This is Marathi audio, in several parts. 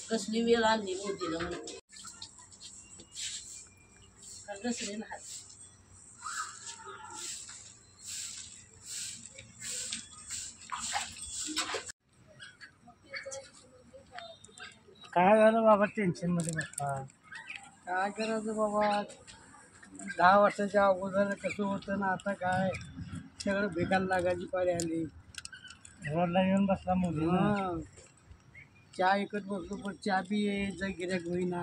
कसली वेळ आणली मोदीला म्हणते कसले ना काय झालं बाबा टेन्शन मध्ये बसला काय करायचं बाबा 10 वर्षाच्या अगोदर कसं होतं ना आता काय सगळं भेटायला लागायची पाळी आली रोडला येऊन बसला मोदी चहा एकच बसलो पण चहा बी यायचा गिऱ्हाईक होईना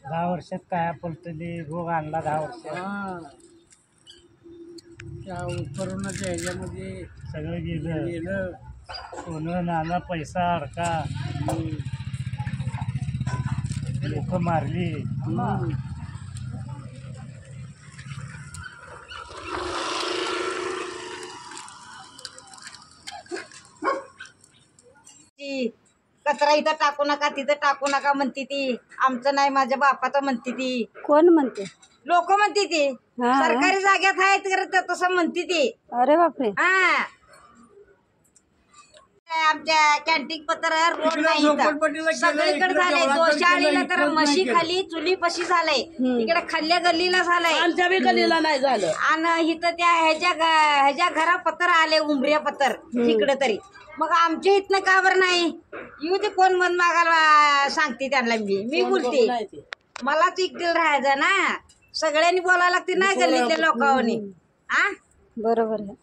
10 वर्षात काय पलटली रोग आणला 10 वर्षात त्या कोरोनाच्या ह्याच्यामध्ये सगळं गेलं सोनं नाणं पैसा अडका लोक मारली कचरा इथं टाकू नका तिथं टाकू नका म्हणती ती आमचं नाही माझ्या बापाचं म्हणती ती कोण म्हणते लोक म्हणती ती सरकारी जाग्यात आहेत तसं म्हणती ती अरे बापरे हा आमच्या कॅन्टीन पत्र रोड नाही सगळीकडे झालंय दोशाळीला तर म्हशी खाली चुली पशी झालंय इकडे खाल्ल्या गल्लीला झालंय आमच्या बी गल्लीला नाही झालं आणि इथं त्या ह्याच्या घरा पत्र आले उमऱ्या पत्र इकडे तरी मग आमच्या इथनं का बरं नाही येऊ ते कोण मन मागायला सांगते त्यांना मी बोलते मलाच एकटील राहायचं ना सगळ्यांनी बोलायला लागते ना गल्लीतल्या लोकांनी आ बरोबर आहे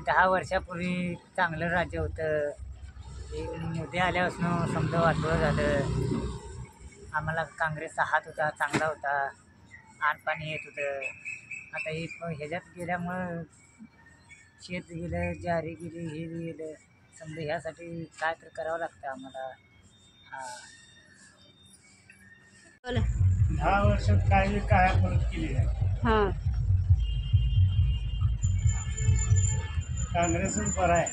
10 वर्षापूर्वी चांगलं राज्य होतं मोदी आल्यापासून समजा वाटलं झालं आम्हाला काँग्रेसचा हात होता चांगला होता आणपाणी येत होतं आता हे ह्याच्यात गेल्यामुळं शेत गेलं ज्वारी गेली हे गेलं समजा ह्यासाठी काय तर करावं लागतं आम्हाला 10 वर्षात काय परत केली आहे काँग्रेसच बरं आहे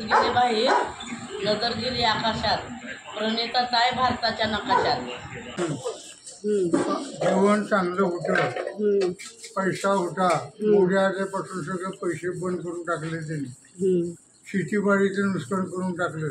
गेले बाहेर नजर गेली आकाशात प्रणेता काय भारताच्या नकाशात जेवण चांगलं होतं पैसा होता मोदी आल्यापासून सगळं पैसे बंद करून टाकले त्यांनी शेतीबाडीचं नुकसान करून टाकलं